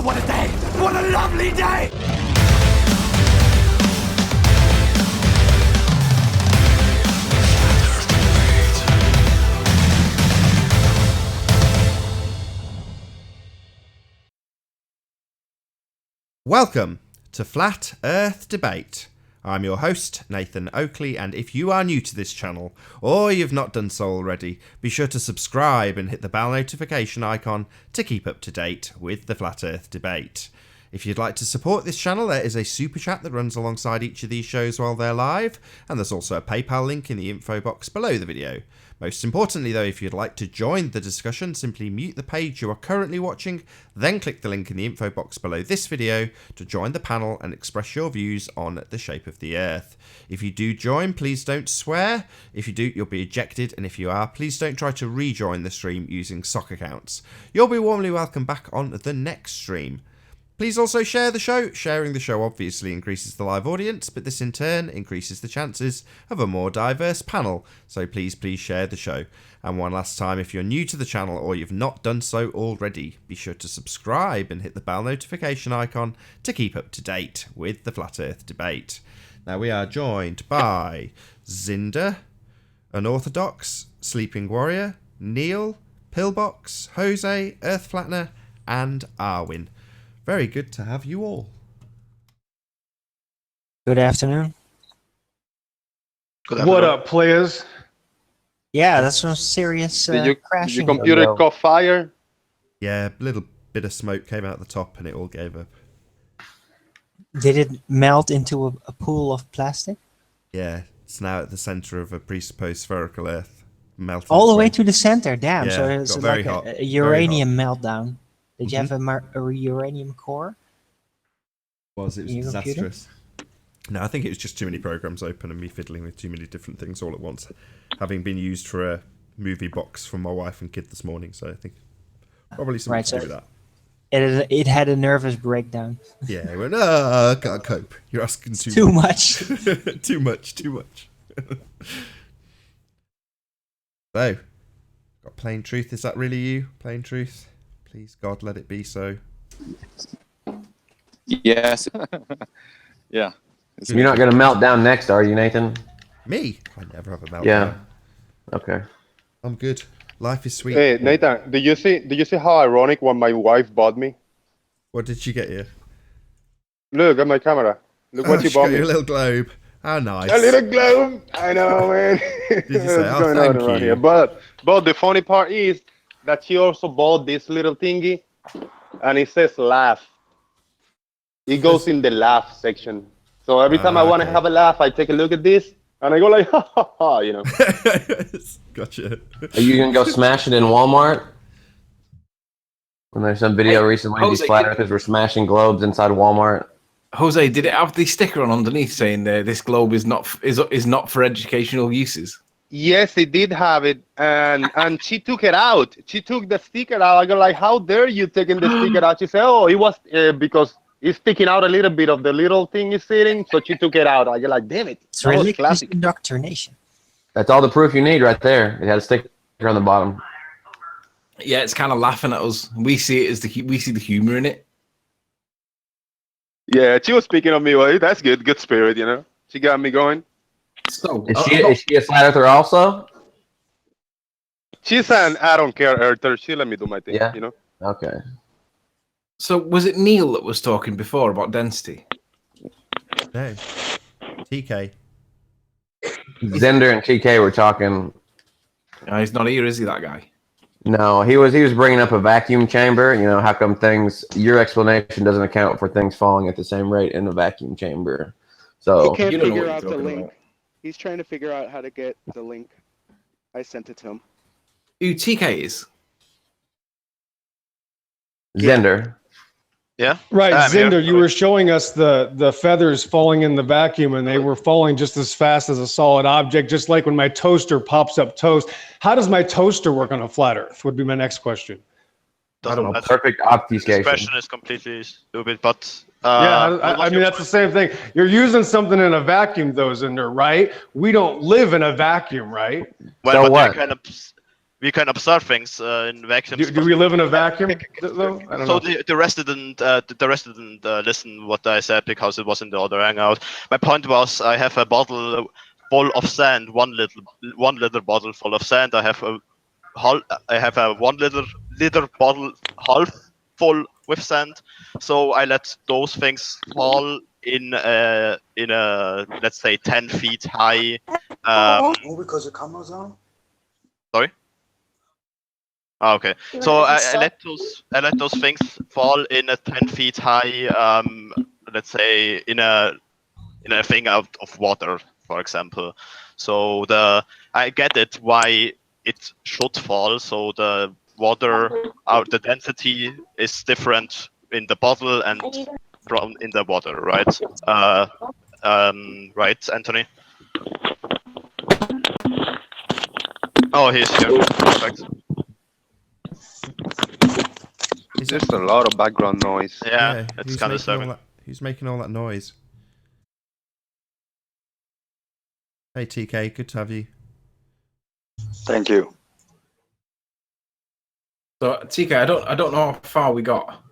what a day! What a lovely day! Welcome to Flat Earth Debate. I'm your host, Nathan Oakley, and if you are new to this channel, or you've not done so already, be sure to subscribe and hit the bell notification icon to keep up to date with the Flat Earth Debate. If you'd like to support this channel, there is a super chat that runs alongside each of these shows while they're live, and there's also a PayPal link in the info box below the video. Most importantly though, if you'd like to join the discussion, simply mute the page you are currently watching, then click the link in the info box below this video to join the panel and express your views on the shape of the Earth. If you do join, please don't swear. If you do, you'll be ejected, and if you are, please don't try to rejoin the stream using sock accounts. You'll be warmly welcome back on the next stream. Please also share the show. Sharing the show obviously increases the live audience, but this in turn increases the chances of a more diverse panel. So please share the show. And one last time, if you're new to the channel or you've not done so already, be sure to subscribe and hit the bell notification icon to keep up to date with the Flat Earth Debate. Now we are joined by Zinder, Unorthodox, Sleeping Warrior, Neil, Pillbox, Jose, Earth Flattener, and Arwin. Very good to have you all. Good afternoon. What up, players? Yeah, that's some serious Did crashing. your computer caught fire? Yeah, a little bit of smoke came out the top and it all gave up. Did it melt into a pool of plastic? Yeah, it's now at the center of a presupposed spherical Earth. Melted All the away. way to the center, damn. Yeah, So it's got very like hot. a uranium meltdown. Did you have Mhm. a uranium core? It was in your disastrous. No, I think it was just too many programs open and me fiddling with too many different things all at once. Having been used for a movie box from my wife and kid this morning, so I think probably something Right, to do so- with that. It had a nervous breakdown. Yeah, it went, I can't cope. You're asking Too much. too much. So, got Plain Truth. Is that really you? Plain Truth? Please, God, let it be so. Yes. Yeah. You're not going to melt down next, are you, Nathan? Me? I never have a meltdown. Yeah. Okay. I'm good. Life is sweet. Hey, Nathan, did you see how ironic what my wife bought me? What did she get you? Look at my camera. Look what she she bought got me. you a little globe. How nice. A little globe. I know, man. Did you say, What's oh, going thank on around you. here? But the funny part is that she also bought this little thingy, and it says laugh. It goes in the laugh section. So every time I want to okay. have a laugh, I take a look at this, and I go like, ha ha ha, you know. Gotcha. Are you going to go smash it in Walmart? When there's some video recently, these Jose, flat earthers were smashing globes inside Walmart. Jose, did it have the sticker on underneath saying this globe is not for educational uses? Yes, it did have it, and she took it out. She took the sticker out. I go like, how dare you taking the sticker out? She said, oh, it was because it's sticking out a little bit of the little thing is sitting, so she took it out. I go like, damn it, It's that was religious classic. indoctrination. That's all the proof you need right there. It had a sticker on the bottom. Yeah, it's kind of laughing at us. We see it as we see the humor in it. Yeah, she was speaking of me. Well, that's good spirit, you know. She got me going. So Is she a flat earther also? She's an I don't care earther. She let me do my thing, Yeah. you know. Okay. So was it Neil that was talking before about density? No. TK. Zender and TK were talking. No, he's not here, is he? That guy. No, he was bringing up a vacuum chamber. You know, how come your explanation doesn't account for things falling at the same rate in a vacuum chamber? So He can't You don't know figure what out you're the talking link. about. He's trying to figure out how to get the link. I sent it to him. Who TK is? Zender. Yeah. Right, I'm here. Zinder, you were showing us the feathers falling in the vacuum, and they were falling just as fast as a solid object, just like when my toaster pops up toast. How does my toaster work on a flat Earth? Would be my next question. I don't know. Perfect obfuscation. This question is completely stupid, but Yeah, I mean, that's the same thing. You're using something in a vacuum, though, Zinder, right? We don't live in a vacuum, right? well, So but what? we can observe things in vacuums. Do we live in a vacuum, though? I don't So know. the rest didn't listen what I said because it was in the other hangout. My point was I have a bottle full of sand, one liter bottle full of sand. I have a 1 liter bottle half full with sand. So I let those things fall in a let's say 10 feet high. Because the camera's on. Sorry. Oh, okay. So I let those things fall in a 10 feet high, let's say in a thing out of water, for example. So I get it why it should fall. So the water, the density is different in the bottle and in the water, right? Right, Anthony? Oh, he's here. Perfect. There's a lot of background noise. Yeah, it's kind of disturbing. Who's making all that noise? Hey TK, good to have you. Thank you. So TK, I don't know how far we got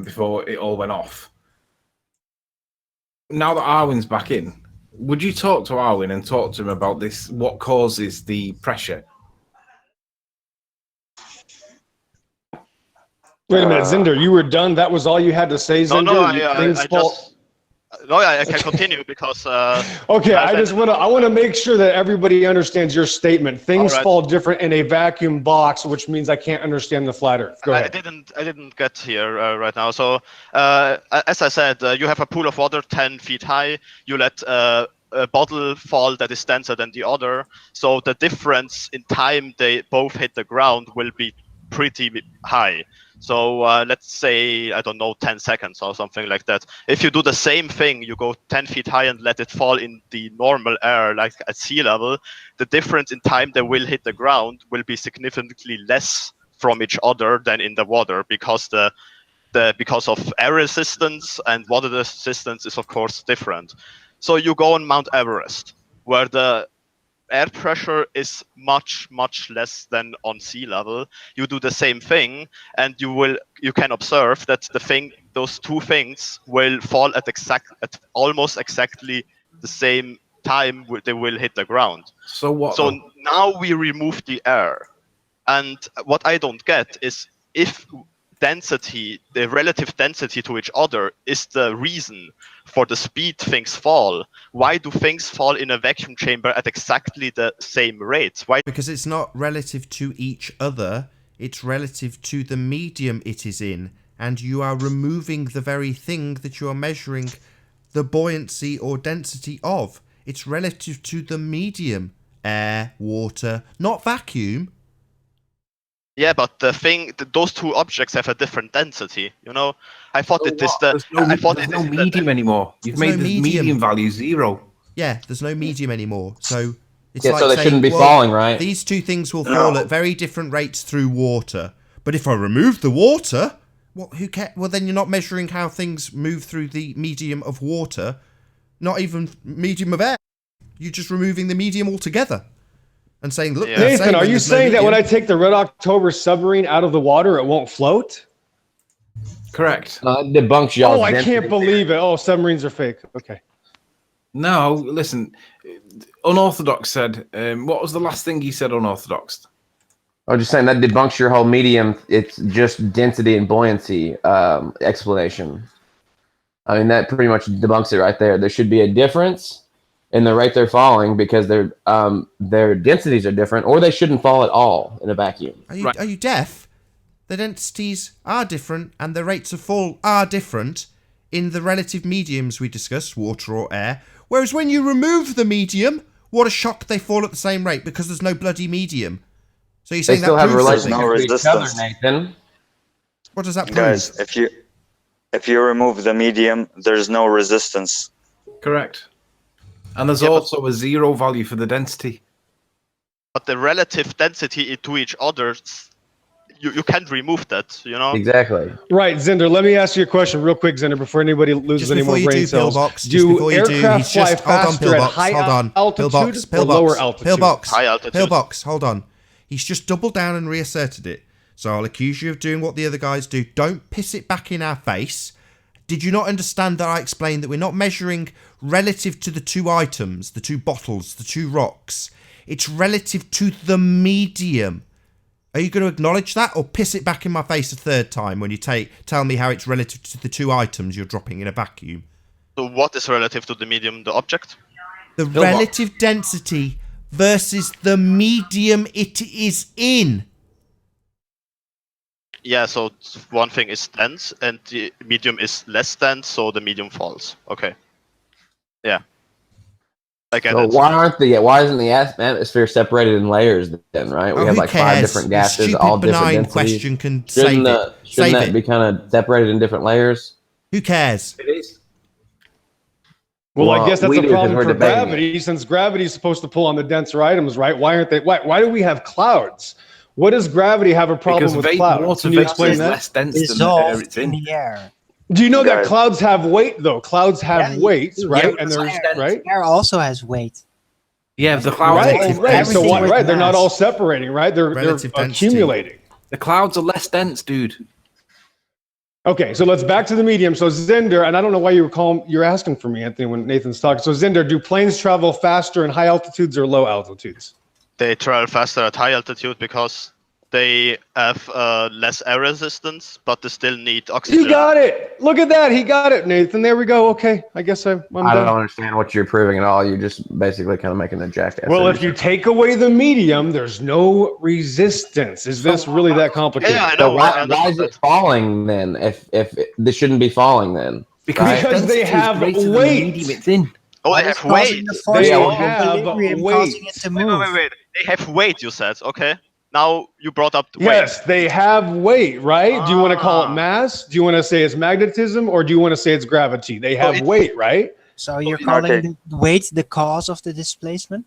before it all went off. Now that Arwin's back in, would you talk to Arwin and talk to him about this? What causes the pressure? Wait a minute, Zinder, you were done? That was all you had to say, Zinder? I can continue because. Okay, I want to make sure that everybody understands your statement. Things fall different in a vacuum box, which means I can't understand the flat Earth. Go ahead. I didn't get here right now. So as I said, you have a pool of water 10 feet high. You let a bottle fall that is denser than the other. So the difference in time they both hit the ground will be pretty high. So let's say, I don't know, 10 seconds or something like that. If you do the same thing, you go 10 feet high and let it fall in the normal air, like at sea level, the difference in time they will hit the ground will be significantly less from each other than in the water, because because of air resistance and water resistance is of course different. So you go on Mount Everest, where the air pressure is much less than on sea level. You do the same thing, and you can observe that those two things will fall at almost exactly the same time they will hit the ground. So what? So now we remove the air, and what I don't get is if the relative density to each other is the reason for the speed things fall, why do things fall in a vacuum chamber at exactly the same rate? Why? Because it's not relative to each other, it's relative to the medium it is in, and you are removing the very thing that you are measuring the buoyancy or density of. It's relative to the medium, air, water, not vacuum. Yeah, but those two objects have a different density. You know, I thought There's no medium anymore. You've made the medium value 0. Yeah, there's no medium anymore. So it's so they shouldn't be falling, right? These two things will fall at very different rates through water. But if I remove the water, who cares? Well, then you're not measuring how things move through the medium of water, not even medium of air. You're just removing the medium altogether. And saying, look, Nathan, are you saying that when I take the Red October submarine out of the water, it won't float? Correct. Debunks y'all. Oh, I can't believe it. Oh, submarines are fake. Okay. No, listen. Unorthodox said, what was the last thing he said, Unorthodox? I was just saying that debunks your whole medium. It's just density and buoyancy explanation. I mean, that pretty much debunks it right there. There should be a difference in the rate they're falling because their densities are different, or they shouldn't fall at all in a vacuum. Are you deaf? The densities are different and the rates of fall are different in the relative mediums we discussed, water or air. Whereas when you remove the medium, what a shock, they fall at the same rate because there's no bloody medium. So you're saying they still that have a relation no to resistance. each other, Nathan. What does that prove? Guys, if you remove the medium, there's no resistance. Correct. And there's also a 0 value for the density. But the relative density to each other, you can't remove that, you know? Exactly. Right, Zinder, let me ask you a question real quick, Zinder, before anybody loses any more brain cells. Do aircraft fly faster at high altitude or lower altitude? Pillbox, High altitude. Pillbox, hold on. He's just doubled down and reasserted it. So I'll accuse you of doing what the other guys do. Don't piss it back in our face. Did you not understand that I explained that we're not measuring relative to the two items, the two bottles, the two rocks? It's relative to the medium. Are you going to acknowledge that or piss it back in my face a third time when you tell me how it's relative to the two items you're dropping in a vacuum? So what is relative to the medium, the object? The relative density versus the medium it is in. Yeah, so one thing is dense and the medium is less dense, so the medium falls. Okay. Yeah. I get So it. why isn't the atmosphere separated in layers then, right? We have who like 5 cares? different A gases, stupid, all different benign densities. question can Shouldn't save that, it. shouldn't Save that it. be kind of separated in different layers? Who cares? It is. Well, I Well, guess that's we a do, 'cause problem we're for debating it. gravity, since gravity is supposed to pull on the denser items, right? Why aren't they? Why do we have clouds? What does gravity have a problem Because with clouds? water Can you vapor explain is that? less dense than the air Dissolved it's in in. the air. Do you know that Guys. clouds have weight though? Clouds have Yeah, weight, do. right? Yeah, And but there's it's right, Air also has weight. Yeah, the clouds. right, Relative right. So density. what? Right, they're not Mass. all separating, right? They're Relative density. accumulating. The clouds are less dense, dude. Okay, so let's back to the medium. So Zinder, and I don't know why you're asking for me, Anthony, when Nathan's talking. So Zinder, do planes travel faster in high altitudes or low altitudes? They travel faster at high altitude because they have less air resistance, but they still need oxygen. You got it. Look at that. He got it, Nathan. There we go. Okay, I guess I'm I done. don't understand what you're proving at all. You're just basically kind of making a jackass. Well, if you take away the medium, there's no resistance. Is this really that complicated? Yeah, I so know. why I is understand it that. falling then? If this shouldn't be falling then? Because Because they density is have greater than the weight. medium it's in. Oh, What they is have causing weight. the force They of have equilibrium weight. causing it to Wait, move? wait. They have weight, you said. Okay. Now you brought up weight. Yes, they have weight, right? Do you want to call it Ah. mass? Do you want to say it's magnetism, or do you want to say it's gravity? They have it's- weight, right? So you're Okay. calling the weight the cause of the displacement?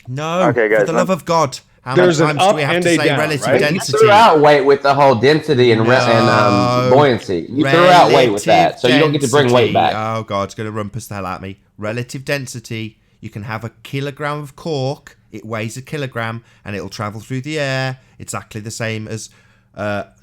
No, Okay, guys, for the love of God. How There's many an times do we up have and to a say down, relative right? You You density? threw out weight with the whole density and No. buoyancy. You threw out weight with that, so you don't get to bring weight Relative back. density. Oh, God, it's going to rumpus the hell out of me. Relative density. You can have a kilogram of cork. It weighs a kilogram, and it'll travel through the air. Exactly the same as,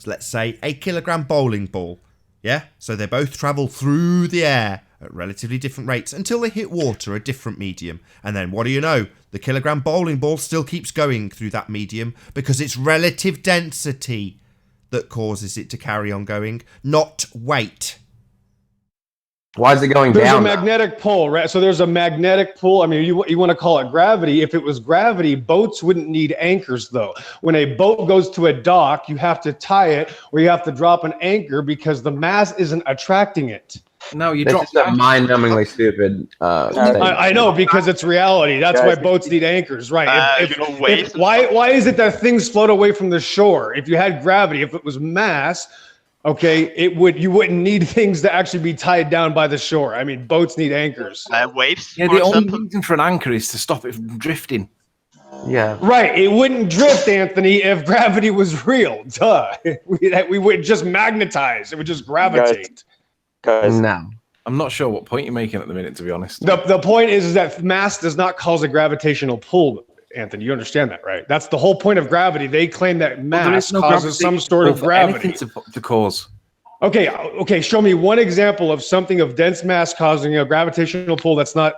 let's say, a kilogram bowling ball. Yeah? So they both travel through the air at relatively different rates until they hit water, a different medium. And then what do you know? The kilogram bowling ball still keeps going through that medium because it's relative density that causes it to carry on going, not weight. Why is it going There's down? a magnetic pull, right? So there's a magnetic pull. I mean, you want to call it gravity. If it was gravity, boats wouldn't need anchors, though. When a boat goes to a dock, you have to tie it or you have to drop an anchor because the mass isn't attracting it. No, you This drop is a mind-numbingly stupid statement. I know because it's reality. That's Guys, why boats need anchors, right? You know, weight. Why is it that things float away from the shore? If you had gravity, if it was mass, okay, you wouldn't need things to actually be tied down by the shore. I mean, boats need anchors. Waves, Yeah, for the only example. reason for an anchor is to stop it from drifting. Yeah. Right, it wouldn't drift, Anthony, if gravity was real. Duh, we would just magnetize. It would just gravitate. Guys, No. I'm not sure what point you're making at the minute, to be honest. The point is that mass does not cause a gravitational pull, Anthony. You understand that, right? That's the whole point of gravity. They claim that Well, there mass is no causes some gravitational sort pull of for gravity. anything to cause. Okay. Show me one example of something of dense mass causing a gravitational pull that's not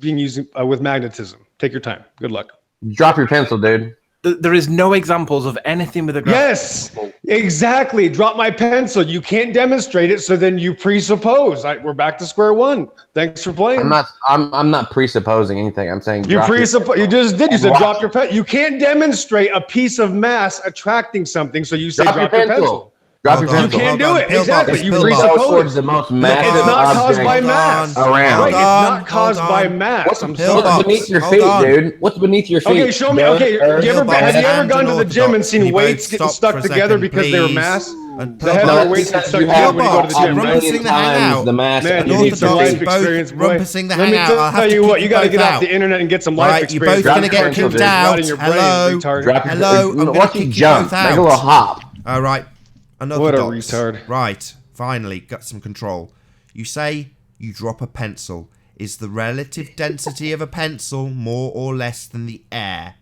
being used with magnetism. Take your time. Good luck. Drop your pencil, dude. There is no examples of anything with a Yes, exactly. Drop my pencil. You can't demonstrate it, so then you presuppose. We're back to square one. Thanks for playing. I'm not presupposing anything. I'm saying You drop your- presuppose. You just did. You said Watch. drop your pen. You can't demonstrate a piece of mass attracting something, so you say Drop drop, your your pencil. pencil. Drop your Hold on, You pencil. can't hold do on. it. Pillbox, Exactly. This You pillbox. goes towards presuppose. the most It's massive not caused object by Hold mass. on. around. Right, it's Hold not caused on. by mass. What's, I'm what's sorry. Pillbox. beneath your Hold feet, on. dude? What's beneath your feet? Okay, show me. Dirt, Okay, earth, Pillbox have you ever and gone to the Orthodox. gym and Can seen you weights both getting stop stuck for a together second, because they were please? mass? And The heavier Pillbox. weights get because stuck you together have when you go to the Pillbox. gym, a right? Rumpusing million the times hangout. the mass Man, And you need some Orthodox, life you both experience, boy. rumpusing the Let me hangout. I'll have tell to you kick what, you got to both get off out. the internet and get some life Right, you're experience. both going to Drop your get pencil, kicked dude. out. Rotting your brain, Hello. retarded. Drop your Hello. I'm going to Watch you kick you jump. both Make a little out. hop. All right. Another What a dots. retard. Right. Finally, got some control. You say you drop a pencil. Is the relative density of a pencil more or less than the air?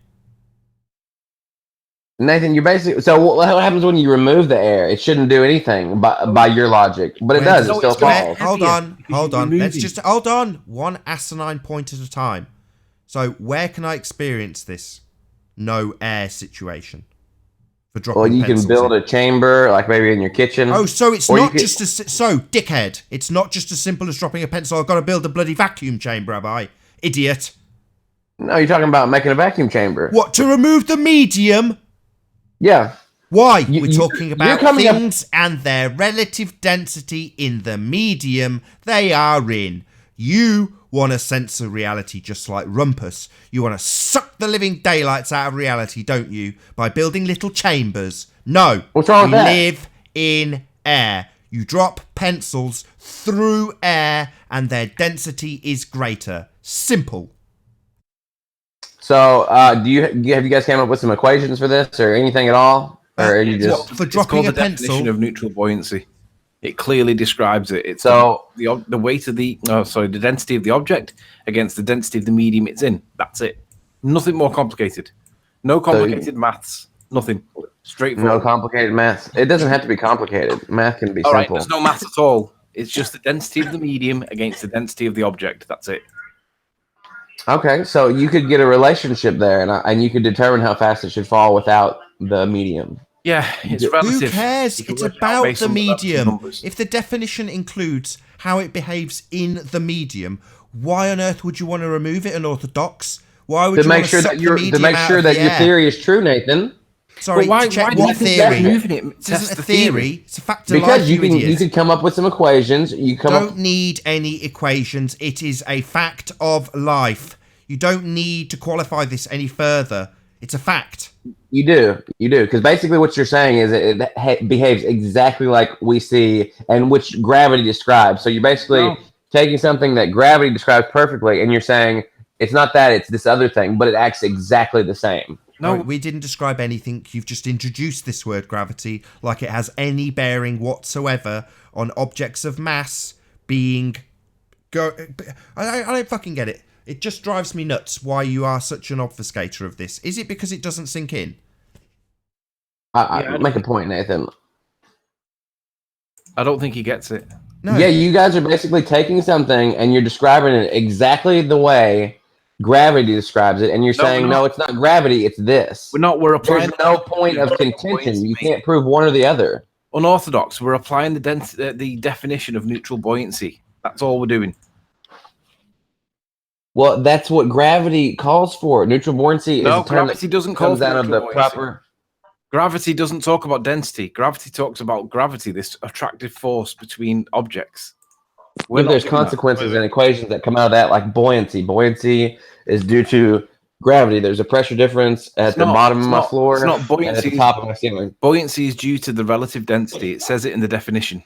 Nathan, you're basically so what happens when you remove the air? It shouldn't do anything by your logic, but it Where does. does- It still it's gonna- falls. Hold heavier on, because hold you're on. Let's removing. just hold on. One asinine point at a time. So, where can I experience this no air situation for dropping Well, you can pencils build in? a chamber, like maybe in your kitchen. Oh, so it's Or you not could- just as so, dickhead. It's not just as simple as dropping a pencil. I've got to build a bloody vacuum chamber, have I, idiot? No, you're talking about making a vacuum chamber. What, to remove the medium? Yeah. Why? We're you're talking about coming up- things and their relative density in the medium they are in. You want to censor reality just like Rumpus. You want to suck the living daylights out of reality, don't you? By building little chambers. No. What's wrong with we that? live in air. You drop pencils through air and their density is greater. Simple. So, have you guys came up with some equations for this or anything at all? Or are you It's just for it's dropping called a the definition pencil? of neutral buoyancy. It clearly describes it. It's So- the weight of the the density of the object against the density of the medium it's in. That's it. Nothing more complicated. No complicated maths. Nothing. no Straightforward. complicated math? It doesn't have to be complicated. Math can be All right. simple. There's no maths at all. It's just the density of the medium against the density of the object. That's it. Okay, so you could get a relationship there, and you could determine how fast it should fall without the medium. Yeah, it's Who relative. Who cares? You can It's work it out about based the on relative medium. numbers. If the definition includes how it behaves in the medium, why on earth would you want to remove it, unorthodox? Why would To you make want sure suck that the your medium out your of the air? theory is true, Nathan. Sorry, But why, to check why do what you think that's theory? moving it? This Test isn't a the theory. It's a fact of Because life, you idiot. could come up with some equations. You come Don't up. need any equations. It is a fact of life. You don't need to qualify this any further. It's a fact. You do, because basically what you're saying is it behaves exactly like we see and which gravity describes. So you're basically No. taking something that gravity describes perfectly, and you're saying it's not that, it's this other thing, but it acts exactly the same. No, Right, we didn't describe anything. You've just introduced this word gravity like it has any bearing whatsoever on objects of mass being. I don't fucking get it. It just drives me nuts why you are such an obfuscator of this. Is it because it doesn't sink in? I make a point, Nathan. I don't think he gets it. No. Yeah, you guys are basically taking something and you're describing it exactly the way gravity describes it, and you're No, saying, we're no, not. it's not gravity, it's this. We're applying There's no point of contention. You can't prove one or the other. unorthodox. We're applying the definition of neutral buoyancy. That's all we're doing. Well, that's what gravity calls for. Neutral buoyancy is No, a term gravity that doesn't call comes for out of the neutral buoyancy. proper. Gravity doesn't talk about density. Gravity talks about gravity, this attractive force between objects. We're If not there's doing that. consequences and equations that come out of that, like buoyancy. Buoyancy is due to gravity. There's a pressure difference at It's the not- bottom it's of my not- floor it's not and at buoyancy. the top of my ceiling. Buoyancy is due to the relative density. It says it in the definition.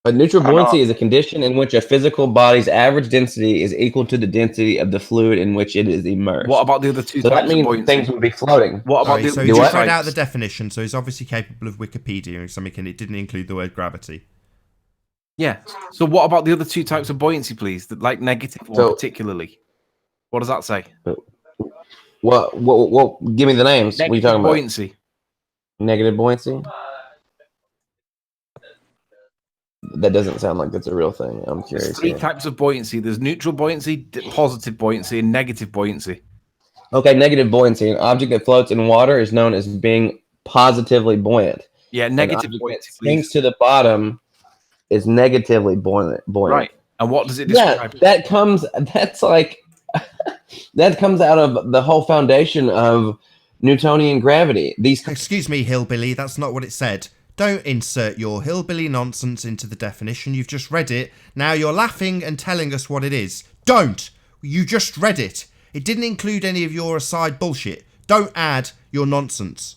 But neutral I know. buoyancy is a condition in which a physical body's average density is equal to the density of the fluid in which it is immersed. What about the other two So that types of means buoyancy? things would be floating. What about Sorry, the so other he Do two just what? read out the types? definition, so he's obviously capable of Wikipedia or something, and it didn't include the word gravity. Yeah. So what about the other two types of buoyancy, please? Like negative one So- particularly. What does that say? What? Give me the names. What are you Negative talking about? buoyancy. Negative buoyancy? That doesn't sound like that's a real thing. I'm There's curious. three here. types of buoyancy. There's neutral buoyancy, positive buoyancy, and negative buoyancy. Okay, negative buoyancy. An object that floats in water is known as being positively buoyant. Yeah, An negative object that buoyancy, sinks please. to the bottom is negatively buoyant. Right. And what does it Yeah, describe? that comes. That's like that comes out of the whole foundation of Newtonian gravity. These Excuse me, hillbilly, that's not what it said. Don't insert your hillbilly nonsense into the definition. You've just read it. Now you're laughing and telling us what it is. Don't! You just read it. It didn't include any of your aside bullshit. Don't add your nonsense.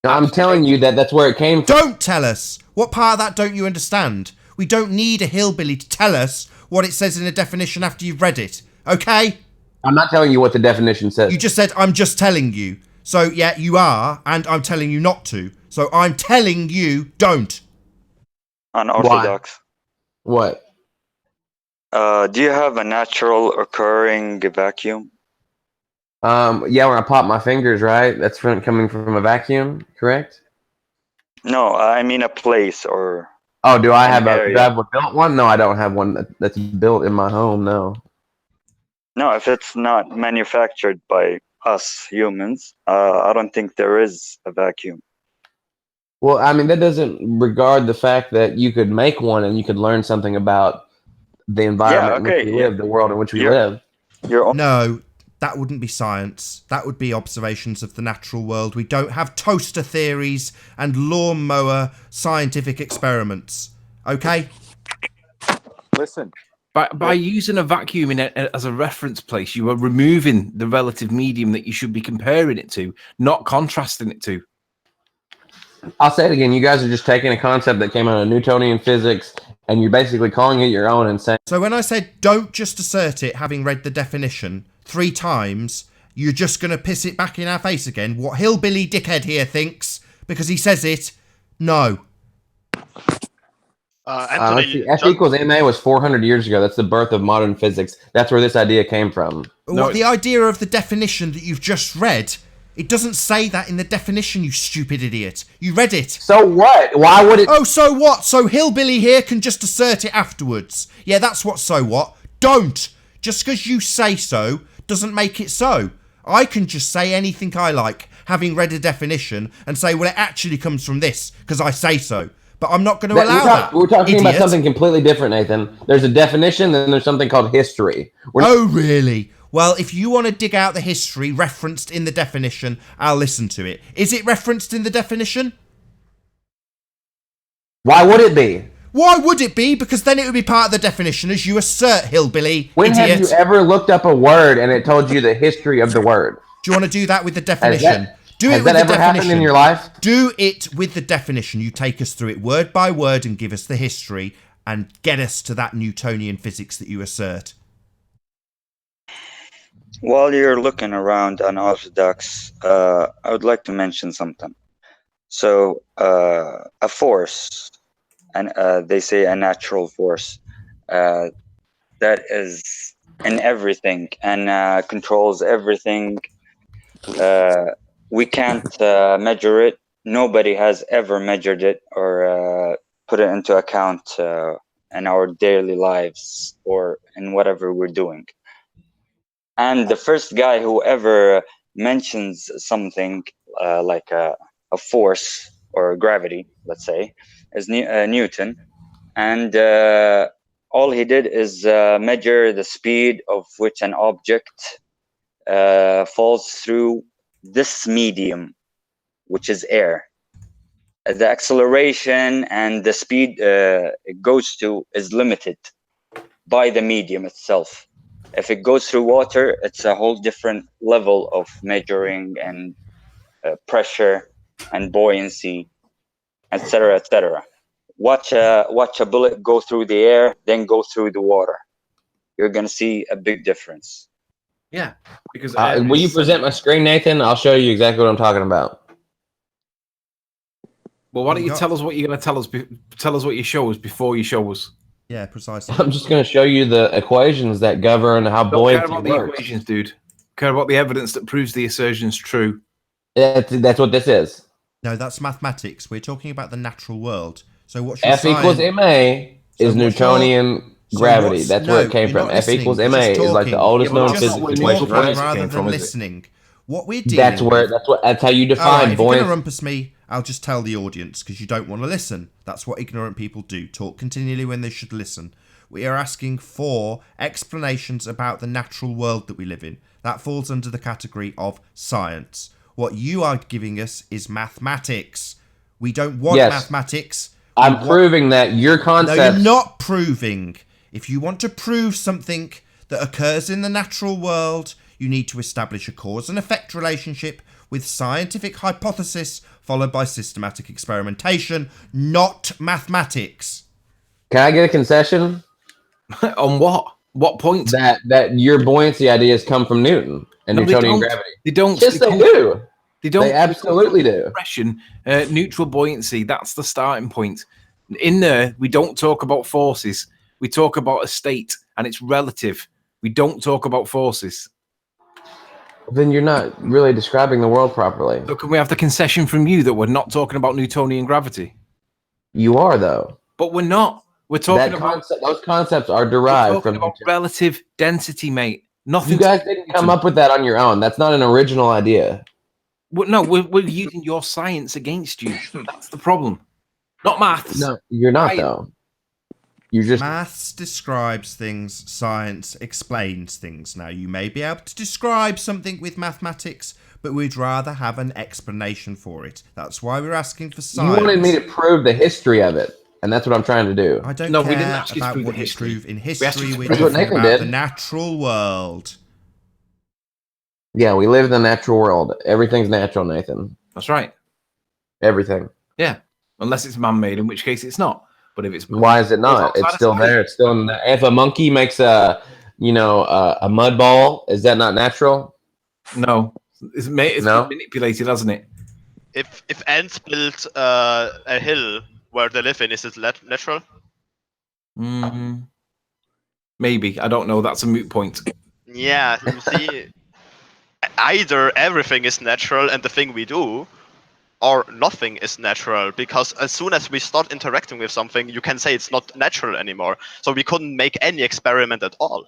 I'm telling you that's where it came from. Don't tell us! What part of that don't you understand? We don't need a hillbilly to tell us what it says in a definition after you've read it. Okay? I'm not telling you what the definition says. You just said, I'm just telling you. So, yeah, you are, and I'm telling you not to. So, I'm telling you, don't. Unorthodox. What? Do you have a natural occurring vacuum? Yeah, when I pop my fingers, right? That's coming from a vacuum, correct? No, I mean a place or Oh, do I have area. do I have a built one? No, I don't have one that's built in my home. No. No, if it's not manufactured by us humans, I don't think there is a vacuum. Well, I mean, that doesn't regard the fact that you could make one and you could learn something about the environment in which okay, we live, the world in which we You're- live. No, that wouldn't be science. That would be observations of the natural world. We don't have toaster theories and lawnmower scientific experiments. Okay? Listen, By using a vacuum as a reference place, you are removing the relative medium that you should be comparing it to, not contrasting it to. I'll say it again. You guys are just taking a concept that came out of Newtonian physics and you're basically calling it your own and saying. So when I said don't just assert it, having read the definition 3 times, you're just going to piss it back in our face again? What hillbilly dickhead here thinks, because he says it? No. Anthony, Let's see, F equals ma was 400 years ago. That's the birth of modern physics. That's where this idea came from. What, the idea of the definition that you've just read, it doesn't say that in the definition, you stupid idiot. You read it. So what? Why would it? Oh, so what? So hillbilly here can just assert it afterwards. Yeah, that's what so what. Don't. Just because you say so doesn't make it so. I can just say anything I like, having read a definition, and say, well, it actually comes from this, because I say so. But I'm not going to allow that. We're talking about idiot. something completely different, Nathan. There's a definition, then there's something called history. Oh, really? Well, if you want to dig out the history referenced in the definition, I'll listen to it. Is it referenced in the definition? Why would it be? Why would it be? Because then it would be part of the definition, as you assert, hillbilly, When idiot. have you ever looked up a word and it told you the history of the word? Do you want to do that with the definition? Do it Has with that the ever definition. happened in your life? Do it with the definition. You take us through it word by word and give us the history and get us to that Newtonian physics that you assert. While you're looking around unorthodox, I would like to mention something. So, a force, and they say a natural force, that is in everything and controls everything. We can't measure it. Nobody has ever measured it or put it into account in our daily lives or in whatever we're doing. And the first guy who ever mentions something like a force or gravity, let's say, is Newton. And all he did is measure the speed of which an object falls through this medium, which is air. The acceleration and the speed it goes to is limited by the medium itself. If it goes through water, it's a whole different level of measuring and pressure and buoyancy, etc., etc. Watch a bullet go through the air, then go through the water. You're gonna see a big difference. Yeah, because will you present my screen, Nathan? I'll show you exactly what I'm talking about. Well, why don't you tell us what you're going to tell us? Tell us what you show us before you show us. Yeah, precisely. I'm just going to show you the equations that govern how Don't buoyancy care about works. the equations, dude. Care about the evidence that proves the assertion's true. That's what this is. No, that's mathematics. We're talking about the natural world. So what's your F equals ma is Newtonian gravity. That's where it came from. F equals ma is like the oldest known physics equation. Rather than listening. What we're dealing with... That's how you define buoyancy. If you're going to buoyancy. rumpus me, I'll just tell the audience because you don't want to listen. That's what ignorant people do. Talk continually when they should listen. We are asking for explanations about the natural world that we live in. That falls under the category of science. What you are giving us is mathematics. We don't want mathematics. I'm proving that your concept... No, you're not proving. If you want to prove something that occurs in the natural world, you need to establish a cause and effect relationship with scientific hypothesis followed by systematic experimentation, not mathematics. Can I get a concession? On what? What point? That your buoyancy ideas come from Newton and Newtonian gravity. They don't. Yes, they do. They don't. They absolutely do. Expression, neutral buoyancy. That's the starting point. In there, we don't talk about forces. We talk about a state, and it's relative. We don't talk about forces. Then you're not really describing the world properly. So can we have the concession from you that we're not talking about Newtonian gravity? You are, though. But we're not. We're talking about those concepts are we're derived talking from about relative density, mate. Nothing. You guys didn't come up with that on your own. That's not an original idea. No, we're using your science against you. That's the problem. Not maths. No, you're not, though. You just Maths describes things, science explains things. Now, you may be able to describe something with mathematics, but we'd rather have an explanation for it. That's why we're asking for science. You wanted me to prove the history of it, and that's what I'm trying to do. I don't No, care we didn't ask you to about prove what the you history. prove in We asked you history. to We're prove what talking Nathan about did. the natural world. Yeah, we live in the natural world. Everything's natural, Nathan. That's right. Everything. Yeah. Unless it's man-made, in which case it's not. But if it's Why is it not? It's still there. It's still in the, if a monkey makes a mud ball, is that not natural? No. It's been manipulated, hasn't it? If ants build a hill where they live in, is it natural? Maybe. I don't know. That's a moot point. Yeah, you see, either everything is natural and the thing we do, or nothing is natural, because as soon as we start interacting with something, you can say it's not natural anymore. So we couldn't make any experiment at all.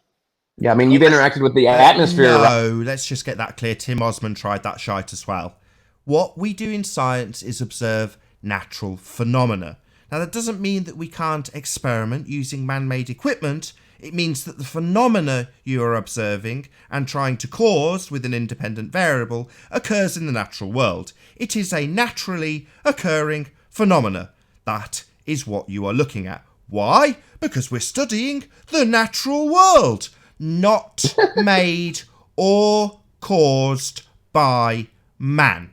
Yeah, I mean, you've interacted with the atmosphere. No, let's just get that clear. Tim Osmond tried that shite as well. What we do in science is observe natural phenomena. Now, that doesn't mean that we can't experiment using man-made equipment. It means that the phenomena you are observing and trying to cause with an independent variable occurs in the natural world. It is a naturally occurring phenomena. That is what you are looking at. Why? Because we're studying the natural world, not made or caused by man.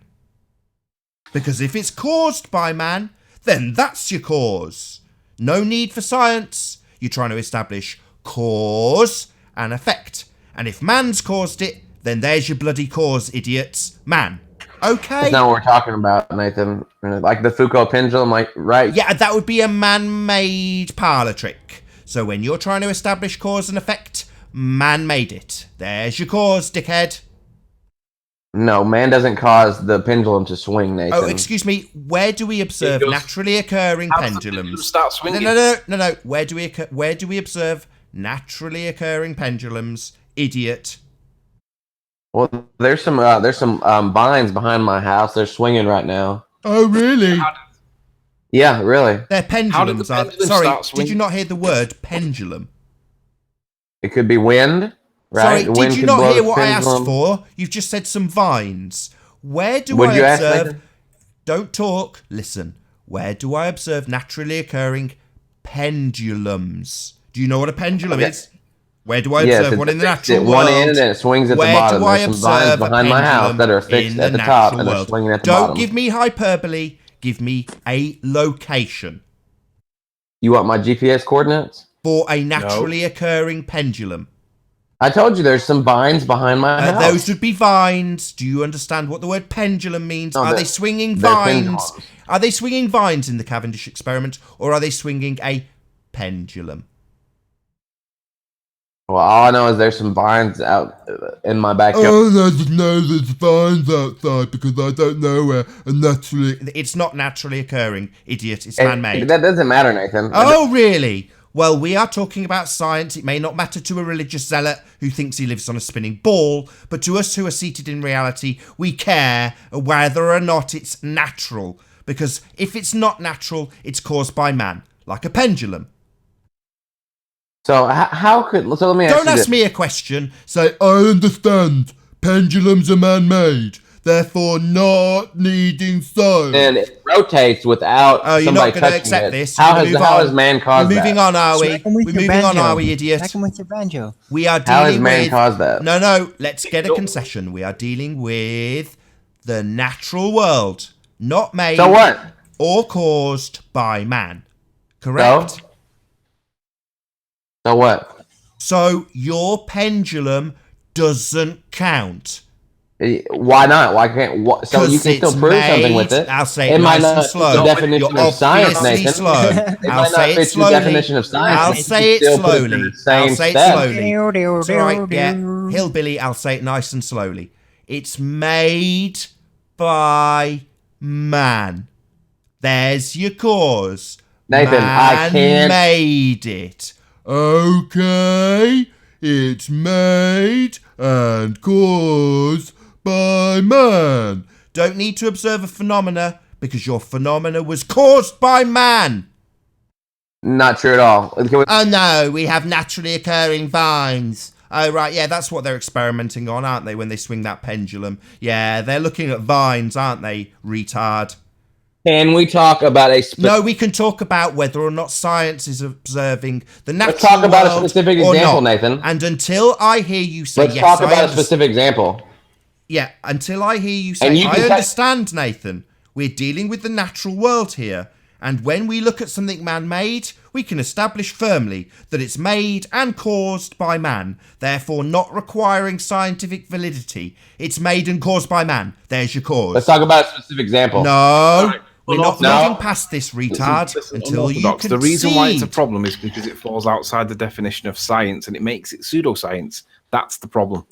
Because if it's caused by man, then that's your cause. No need for science. You're trying to establish cause and effect. And if man's caused it, then there's your bloody cause, idiots. Man. Okay? That's not what we're talking about, Nathan. Like the Foucault pendulum, right? Yeah, that would be a man-made parlour trick. So when you're trying to establish cause and effect, man made it. There's your cause, dickhead. No, man doesn't cause the pendulum to swing, Nathan. Oh, excuse me. Where do we observe naturally occurring pendulums? Start swinging. No. Where do we observe naturally occurring pendulums, idiot? Well, there's some vines behind my house. They're swinging right now. Oh, really? Yeah, really. They're pendulums. How did the pendulum Sorry, start did swinging? you not hear the word pendulum? It could be wind, right? Sorry, Wind did you could not blow hear the what I asked pendulum. for? You've just said some vines. Where do Would I you ask, observe... Nathan? Don't talk, listen. Where do I observe naturally occurring pendulums? Do you know what a pendulum is? Where do I observe one in the natural at world? one end and it swings at the Where bottom. do I There's some vines observe a behind my house pendulum that are fixed in at the top natural and they're world? swinging at the Don't bottom. give me hyperbole. Give me a location You want my GPS coordinates? for a naturally occurring pendulum. I told you there's some vines behind my house. Those would be vines. Do you understand what the word pendulum means? No, Are they they're- swinging they're vines? pendulums. Are they swinging vines in the Cavendish experiment, or are they swinging a pendulum? Well, all I know is there's some vines out in my backyard. there's vines outside because I don't know where naturally. It's not naturally occurring, idiot. It's man-made. That doesn't matter, Nathan. Oh, really? Well, we are talking about science. It may not matter to a religious zealot who thinks he lives on a spinning ball, but to us who are seated in reality, we care whether or not it's natural. Because if it's not natural, it's caused by man, like a pendulum. So how could... So let me ask Don't you ask this. me a question. Say, I understand. Pendulums are man-made, therefore not needing science. And it rotates without Oh, you're somebody not going to touching accept it. this. How You're gonna has move on. man caused We're moving that? on, are we? Smack 'em with We're your moving on, banjo. are we, idiot? Smack 'em with your banjo. We are How has dealing man with... caused that? No, let's get a concession. We are dealing with the natural world, not made So what? or caused by man. Correct? So what? So your pendulum doesn't count. Why not? Why can't? So you can still prove something with it. I'll say It it might nice and not slow. fit the definition You're of science, obviously Nathan. slow. It I'll might not say it fit your slowly. definition of science. I'll You say can it still put it in slowly. the same I'll say it step. slowly. It's all right, yeah. Hillbilly, I'll say it nice and slowly. It's made by man. There's your cause. Nathan, I Man can't. made it. Okay, it's made and caused by man. Don't need to observe a phenomena because your phenomena was caused by man. Not true at all. Can we- Oh no, we have naturally occurring vines. Oh right, yeah, that's what they're experimenting on, aren't they, when they swing that pendulum? Yeah, they're looking at vines, aren't they, retard? Can we talk about a No, we can talk about whether or not science is observing the natural Let's talk about a world specific or example, not. Nathan. And until I hear you say Let's yes, talk about a specific example. Yeah, until I hear you say, And you I can understand, Nathan. We're dealing with the natural world here. And when we look at something man-made, we can establish firmly that it's made and caused by man, therefore not requiring scientific validity. It's made and caused by man. There's your cause. Let's talk about a specific example. No, we're not No. moving past this, retard, until you Unorthodox. concede. The reason why it's a problem is because it falls outside the definition of science and it makes it pseudoscience. That's the problem.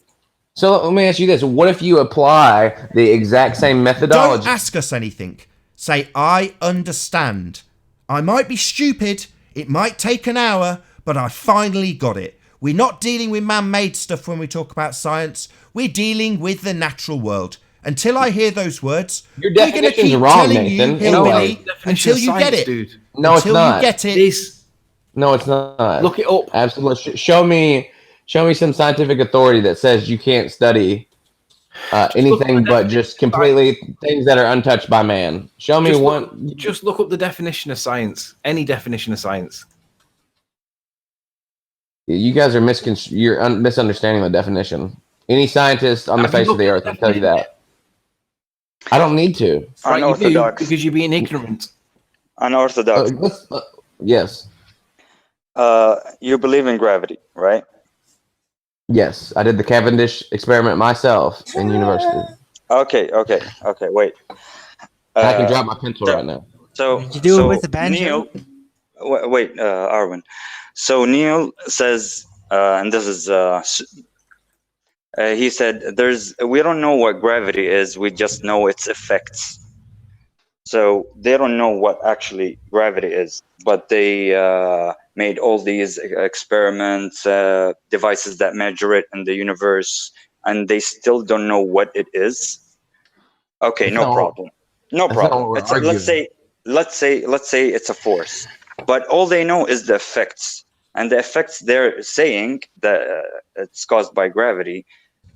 So let me ask you this. What if you apply the exact same methodology? Don't ask us anything. Say, I understand. I might be stupid. It might take an hour, but I finally got it. We're not dealing with man-made stuff when we talk about science. We're dealing with the natural world. Until I hear those words, Your we're going to definition's keep wrong, telling Nathan. you, hillbilly, Definition until of you science, get it. dude. No, it's Until not. you get it. This. No, it's not. Look it up. Absolutely. Show me some scientific authority that says you can't study anything but just completely things that are untouched by man. Show me one. Just look up the definition of science. Any definition of science. You guys are misunderstanding the definition. Any scientist on the Have you face of the looked earth at will tell you that. I don't need to. Right, you do, Unorthodox. because you're being ignorant. Unorthodox. Yes. You believe in gravity, right? Yes. I did the Cavendish experiment myself in university. Okay. Wait. I can drop my pencil so- right now. So Did you do it with the banjo? Neil, wait, Arwen. So Neil says, and this is, he said, we don't know what gravity is. We just know its effects. So they don't know what actually gravity is, but they made all these experiments, devices that measure it in the universe, and they still don't know what it is. Okay, That's no not problem. No that's not problem. what we're Let's arguing. say it's a force, but all they know is the effects, and the effects they're saying that it's caused by gravity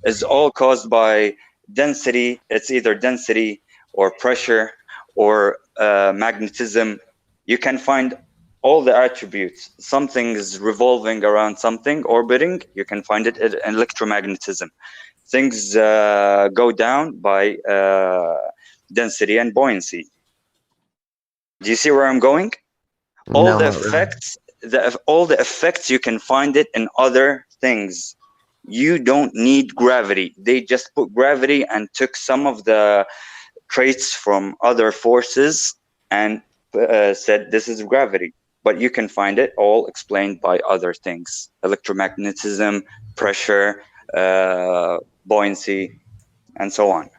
is all caused by density. It's either density or pressure or magnetism. You can find all the attributes. Something is revolving around something, orbiting. You can find it in electromagnetism. Things go down by density and buoyancy. Do you see where I'm going? All No, the not really. effects, all the effects, you can find it in other things. You don't need gravity. They just put gravity and took some of the traits from other forces and said this is gravity. But you can find it all explained by other things: electromagnetism, pressure, buoyancy, and so on.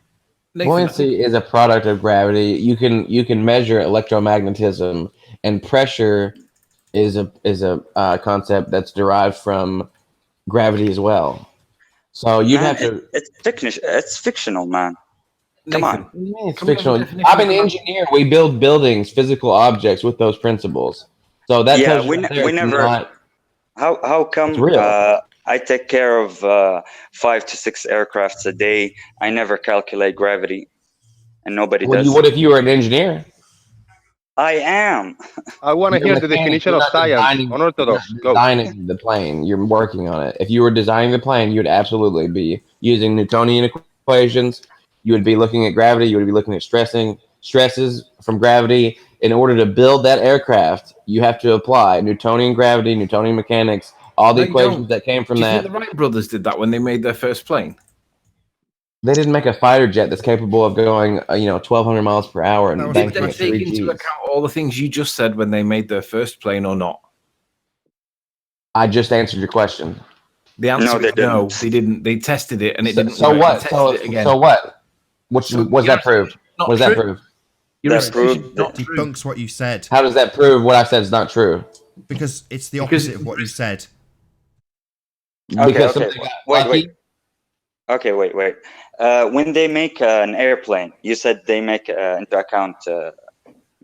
Nathan, Buoyancy is a product of gravity. You can measure electromagnetism, and pressure is a concept that's derived from gravity as well. So you'd Man, have to. it's fictional, man. Come Nathan, on. It's Can we have a fictional. definition I'm an of gravity? engineer. We build buildings, physical objects with those principles. So that Yeah, tells you we right there we it's never. not. How It's come real. I take care of 5 to 6 aircrafts a day? I never calculate gravity, and nobody What does. if you were an engineer? I am. I want to You're a hear the mechanic. definition You're of not science. You're Unorthodox. not Go. designing the plane. You're working on it. If you were designing the plane, you would absolutely be using Newtonian equations. You would be looking at gravity. You would be looking at stresses from gravity. In order to build that aircraft, you have to apply Newtonian gravity, Newtonian mechanics, all the No, you equations don't. that came from Do you that. think the Wright brothers did that when they made their first plane? They didn't make a fighter jet that's capable of going, 1,200 miles per hour That and was Did banking they at take 3 into Gs. account all the things you just said when they made their first plane or not? I just answered your question. The answer No, they is no. didn't. They didn't. They tested it and it didn't So work. what? They So, tested it again. so what? Which So was your that prove? assertion not What does that true. prove? Your That assertion proved not that- true. Debunks what you said How does that prove what I said is not true? because it's the Because- opposite of what you said. Okay, Because okay. somebody got Wait, lucky. wait. Okay, wait. When they make an airplane, you said they make into account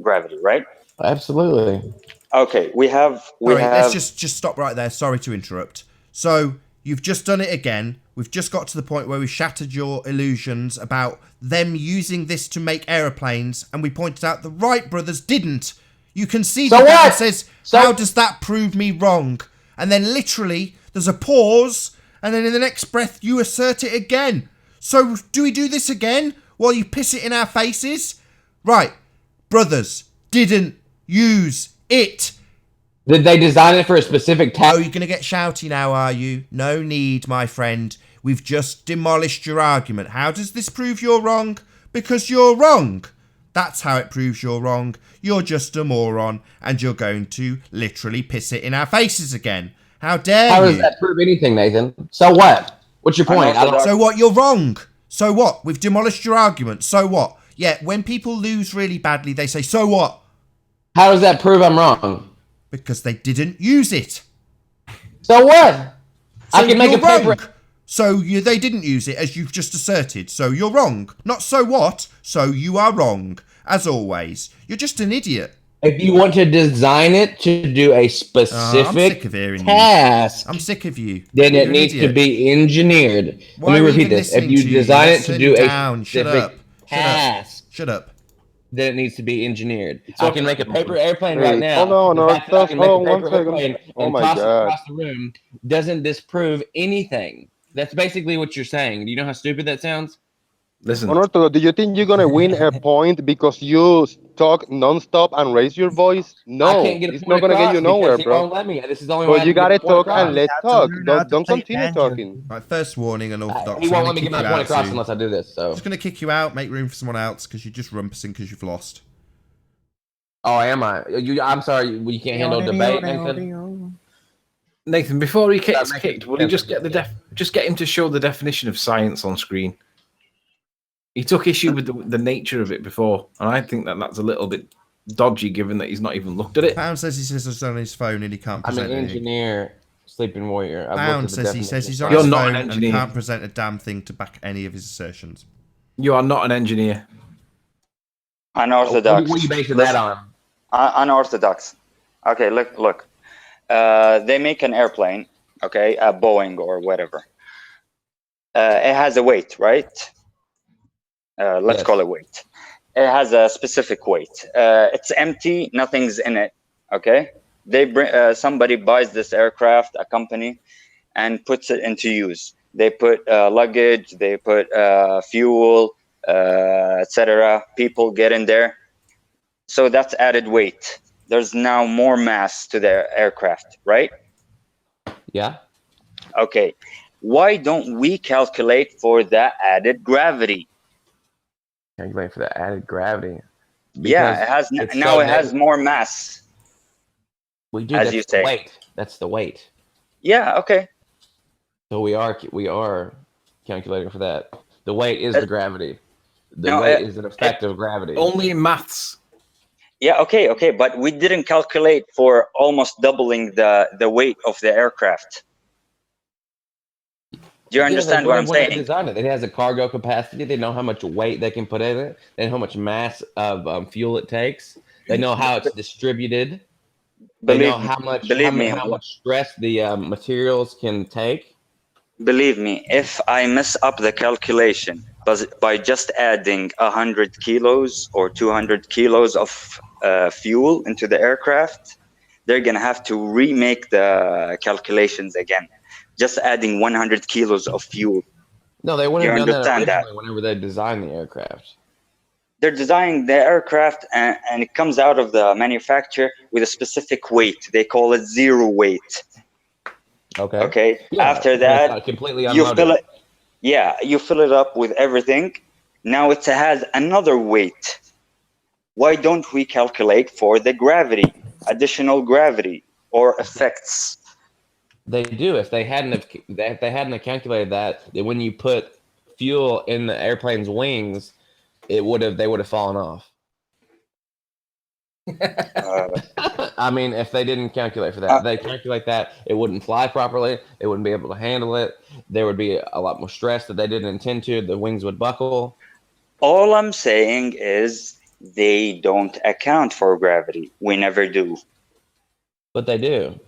gravity, right? Absolutely. Okay, we have Sorry, let's just stop right there. Sorry to interrupt. So you've just done it again. We've just got to the point where we shattered your illusions about them using this to make aeroplanes, and we pointed out the Wright brothers didn't. You conceded So that what? and says, So- how does that prove me wrong? And then literally, there's a pause, and then in the next breath, you assert it again. So do we do this again while you piss it in our faces? Right, brothers didn't use it. Did they design it for a specific Oh, task? you're going to get shouty now, are you? No need, my friend. We've just demolished your argument. How does this prove you're wrong? Because you're wrong. That's how it proves you're wrong. You're just a moron, and you're going to literally piss it in our faces again. How dare How you? does that prove anything, Nathan? So what? What's your point? I don't, So what? You're wrong. So what? We've demolished your argument. So what? Yeah, when people lose really badly, they say, so what? how does that prove I'm wrong? Because they didn't use it. So what? So I can make a you're paper. wrong. So they didn't use it, as you've just asserted. So you're wrong. Not so what? So you are wrong. As always. You're just an idiot. If you want to design it to do a I'm sick specific of hearing you. task, I'm sick of you. then You're it an needs to idiot. be engineered. Why Let are me we repeat even this. If listening you to design Let's it to turn do you a down. Shut specific up. task, Shut up. then it needs to be engineered. So- I can make a paper airplane right Wait, now. hold on, The fact that I Arthas, can make a hold on paper 1 second. airplane Oh and my toss it God. across the room doesn't disprove anything. That's basically what you're saying. Do you know how stupid that sounds? Listen, Honorto, do you think you're gonna win a point because you talk nonstop and raise your voice? I No, can't get a it's point not gonna get across you nowhere, because he bro. won't let me. This is the only way I But you can get gotta my point talk across. and let You have to talk. learn how to Don't play continue banjo. talking. Right, first warning, unorthodox. He I'm won't going let me to get kick my you point out across soon. unless I do this. So, I'm just going to kick you out, make room for someone else, because you're just rumpusing because you've lost. oh, am I? I'm sorry. You can't handle debate, Nathan. Nathan, before he That gets makes kicked, will sense. you just get just get him to show the definition of science on screen? He took issue with the nature of it before, and I think that's a little bit dodgy, given that he's not even looked at it. Pound says he says it's on his phone and he can't I'm an present anything. engineer, sleeping warrior. I've Pound looked at the says he says definition he's of on You're his not an phone and engineer. can't present a damn thing to back any of his assertions. You are not an engineer. Unorthodox. What are you basing that on? Unorthodox. Okay, look. They make an airplane, okay, a Boeing or whatever. It has a weight, right? Let's Yes. call it weight. It has a specific weight. It's empty, nothing's in it. Okay, they bring somebody buys this aircraft, a company, and puts it into use. They put luggage, they put fuel, etc. People get in there, so that's added weight. There's now more mass to the aircraft, right? Yeah. Okay, why don't we calculate for that added gravity? Calculate for the added gravity. Yeah, it has it's now so it has negative. more mass. We do. as That's you the say. weight. That's the weight. Yeah, okay. So we are calculating for that. The weight is the gravity. The No, weight is an effect of gravity. Only in maths. Yeah, okay, but we didn't calculate for almost doubling the weight of the aircraft. Do you understand what I'm When they saying? design it, it has a cargo capacity. They know how much weight they can put in it. They know how much mass of fuel it takes. They know how it's distributed. They know how much stress the materials can take. Believe me, if I mess up the calculation by just adding 100 kilos or 200 kilos of fuel into the aircraft, they're gonna have to remake the calculations again. Just adding 100 kilos of fuel. No, they wouldn't have done that understand that? originally whenever they designed the aircraft. They're designing the aircraft and it comes out of the manufacturer with a specific weight. They call it zero weight. Okay. Yeah, After that, completely you unloaded. fill it. Yeah, you fill it up with everything. Now it has another weight. Why don't we calculate for the gravity, additional gravity or effects? They do. If they hadn't calculated that when you put fuel in the airplane's wings, they would have fallen off. I mean, if they didn't calculate for that, they calculate that it wouldn't fly properly. It wouldn't be able to handle it. There would be a lot more stress that they didn't intend to. The wings would buckle. All I'm saying is they don't account for gravity. We never do. But they do.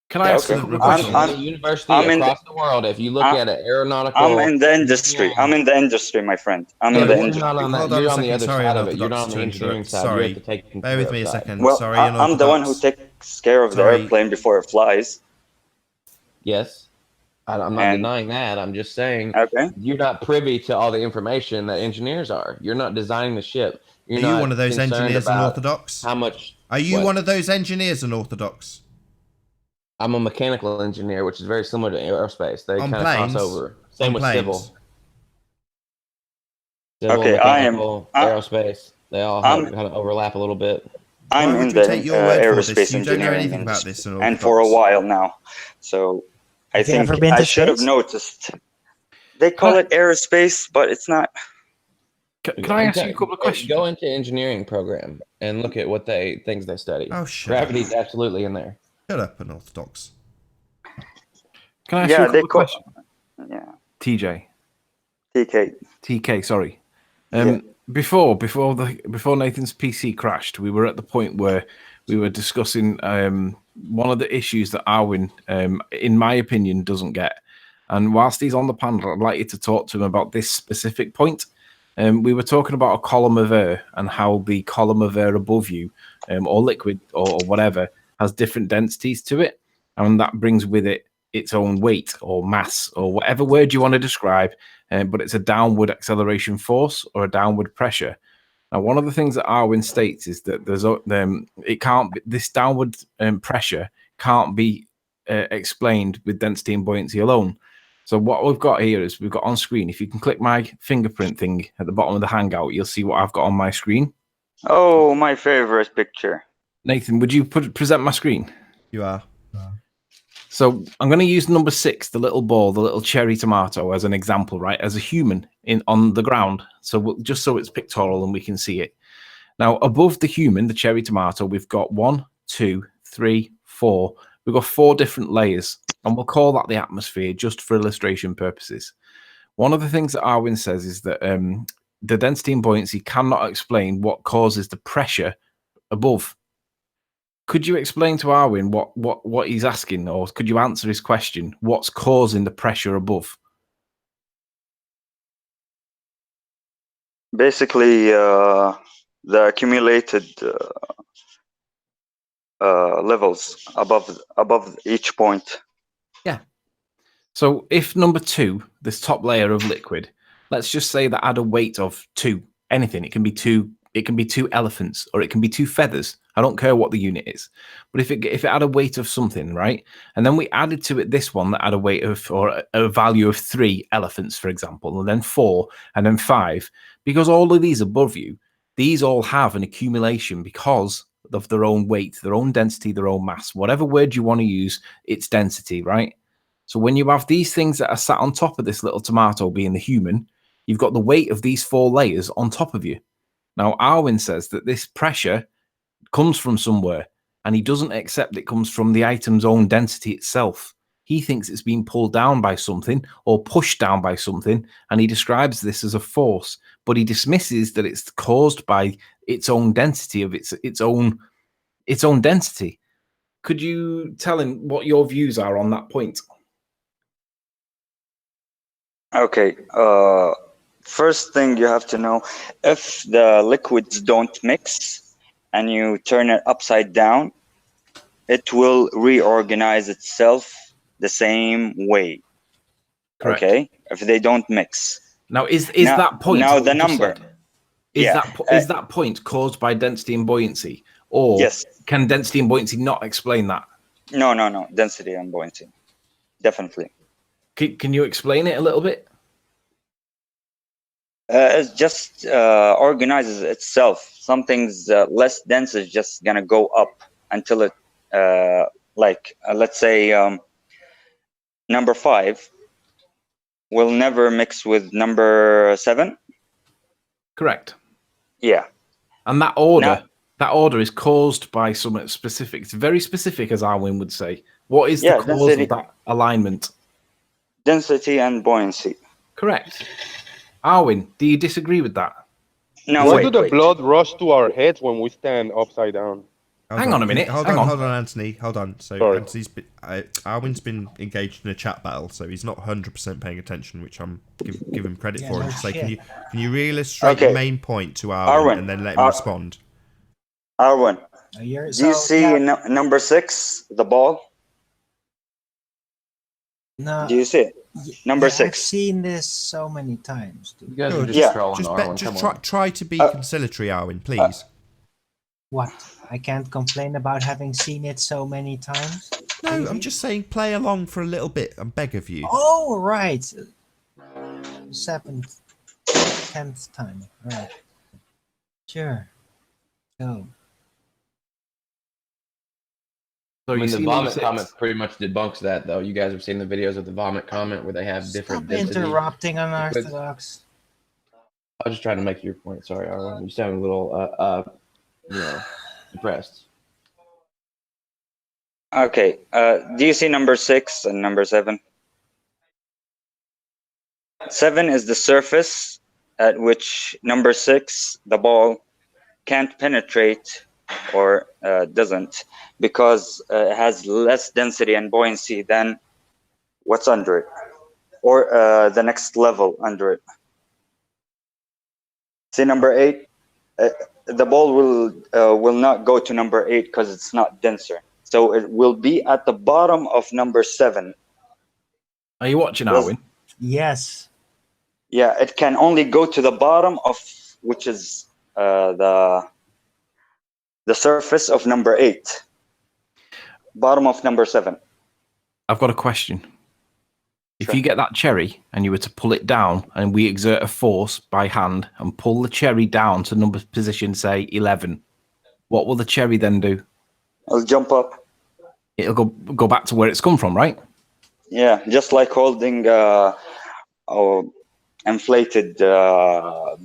Can I ask Okay. another question? Any university across the world, if you look at it, aeronautical. I'm in the industry. I'm in the industry, my friend. I'm in the industry. Not on that. Hold on You're a on the second. other Sorry, side of it. You're Unorthodox, not on the to engineering interrupt. side. Sorry. You have to take Bear with me a second. Well, Sorry, I'm the one who takes care of the airplane before it flies. Yes. I'm not denying that. I'm just saying you're not privy to all the information that engineers are. You're not designing the ship. Are you one of those engineers unorthodox? How much? Are you one of those engineers unorthodox? I'm a mechanical engineer, which is very similar to aerospace. They kind of cross over. Same with civil. Civil, mechanical, aerospace. They all kind of overlap a little bit. I'm in the aerospace engineering industry, and for a while now. So I think I should have noticed. They call it aerospace, but it's not. Can I ask you a couple of questions? Go into engineering program and look at what things they study. Oh, shit. Gravity's absolutely in there. Shut up, unorthodox. Can I ask you a couple of questions? Yeah. TJ. TK, sorry. Before Nathan's PC crashed, we were at the point where we were discussing one of the issues that Arwin, in my opinion, doesn't get. And whilst he's on the panel, I'd like you to talk to him about this specific point. We were talking about a column of air and how the column of air above you, or liquid or whatever, has different densities to it. And that brings with it its own weight or mass or whatever word you want to describe. But it's a downward acceleration force or a downward pressure. Now, one of the things that Arwin states is that this downward pressure can't be explained with density and buoyancy alone. So what we've got here is we've got on screen. If you can click my fingerprint thing at the bottom of the Hangout, you'll see what I've got on my screen. Oh, my favorite picture. Nathan, would you present my screen? You are. So I'm going to use number 6, the little ball, the little cherry tomato, as an example, right? As a human on the ground. So just so it's pictorial and we can see it. Now, above the human, the cherry tomato, we've got 1, 2, 3, 4. We've got 4 different layers, and we'll call that the atmosphere just for illustration purposes. One of the things that Arwin says is that the density and buoyancy cannot explain what causes the pressure above. Could you explain to Arwin what he's asking, or could you answer his question? What's causing the pressure above? Basically, the accumulated levels above each point. Yeah. So if number 2, this top layer of liquid, let's just say that had a weight of 2, anything. It can be 2 elephants, or it can be 2 feathers. I don't care what the unit is. But if it had a weight of something, right? And then we added to it this one that had a weight of, or a value of 3 elephants, for example, and then 4, and then 5, because all of these above you, these all have an accumulation because of their own weight, their own density, their own mass, whatever word you want to use, it's density, right? So when you have these things that are sat on top of this little tomato being the human, you've got the weight of these 4 layers on top of you. Now, Arwin says that this pressure comes from somewhere, and he doesn't accept it comes from the item's own density itself. He thinks it's being pulled down by something or pushed down by something, and he describes this as a force, but he dismisses that it's caused by its own density of its own density. Could you tell him what your views are on that point? Okay. First thing you have to know, if the liquids don't mix and you turn it upside down, it will reorganize itself the same way. Correct. Okay, if they don't mix. Now, is that point now the number? Is that point caused by density and buoyancy, or yes, can density and buoyancy not explain that? No. Density and buoyancy, definitely. Can you explain it a little bit? It just organizes itself. Something's less dense is just gonna go up until it Like let's say number 5 will never mix with number 7. Correct. Yeah. And that order is caused by something specific. It's very specific, as Arwin would say. What is the cause density, of that alignment? Density and buoyancy. Correct. Arwin, do you disagree with that? No, Why do wait, the wait. blood rush to our heads when we stand upside down? Hang on a minute. Hold Hang on, on. Anthony. Hold on. So Sorry. Anthony's been, Arwin's been engaged in a chat battle, so he's not 100% paying attention, which I'm give him credit for. no And say, shit. can you reillustrate your Okay. main point to Arwin, Arwin, and then let him respond? Arwin, Oh, you're, do you see number 6, the ball? No, Do you see it? Number I've 6. seen this so many times. You guys are Good. just Yeah. trolling Arwen. Just Come on. try to be conciliatory, Arwin, please. What? I can't complain about having seen it so many times. No, Really? I'm just saying play along for a little bit. I beg of you. Oh, right. 7th, 10th time. Right. Sure. Go. So I mean, you the see vomit number 6? comment pretty much debunks that, though. You guys have seen the videos of the vomit comment where they have different Stop density. interrupting unorthodox. I was just trying to make your point. Sorry, Arwen. You sound a little, depressed. Okay. Do you see number 6 and number 7? 7 is the surface at which number 6, the ball, can't penetrate or doesn't, because it has less density and buoyancy than what's under it, or the next level under it. See number 8? The ball will not go to number 8 because it's not denser. So it will be at the bottom of number 7. Are you watching, Was- Arwin? Yes. Yeah, it can only go to the bottom of, which is the surface of number 8. Bottom of number 7. I've got a question. If Sure. you get that cherry and you were to pull it down and we exert a force by hand and pull the cherry down to number position, say 11, what will the cherry then do? It'll jump up. It'll go back to where it's come from, right? Yeah, just like holding a inflated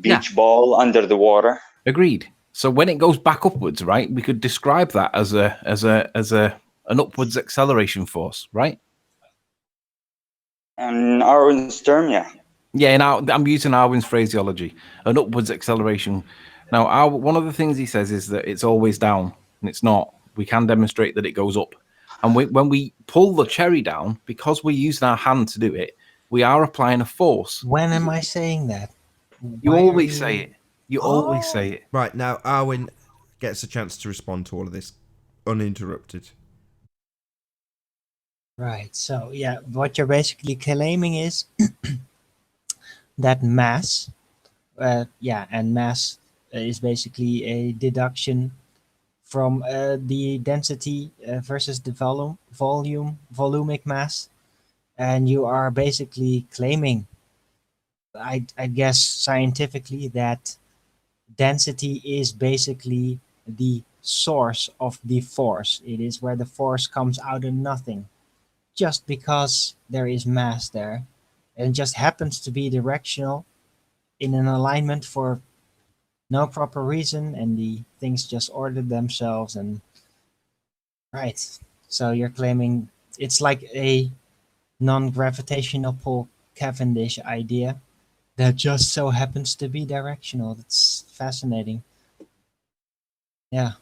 beach ball under the water. Agreed. So when it goes back upwards, right, we could describe that as an upwards acceleration force, right? And Arwen's term, yeah. Yeah, now I'm using Arwin's phraseology, an upwards acceleration. Now, one of the things he says is that it's always down, and it's not. We can demonstrate that it goes up. And when we pull the cherry down, because we're using our hand to do it, we are applying a force. When am I saying that? You Why are always say it. You always Oh. say it. Right, now Arwin gets a chance to respond to all of this uninterrupted. Right. So yeah, what you're basically claiming is that mass, and mass is basically a deduction from the density versus the volumic mass, and you are basically claiming, I guess scientifically, that density is basically the source of the force. It is where the force comes out of nothing, just because there is mass there, and just happens to be directional in an alignment for no proper reason, and the things just ordered themselves. And right, so you're claiming it's like a non-gravitational pull Cavendish idea that just so happens to be directional. That's fascinating. Yeah,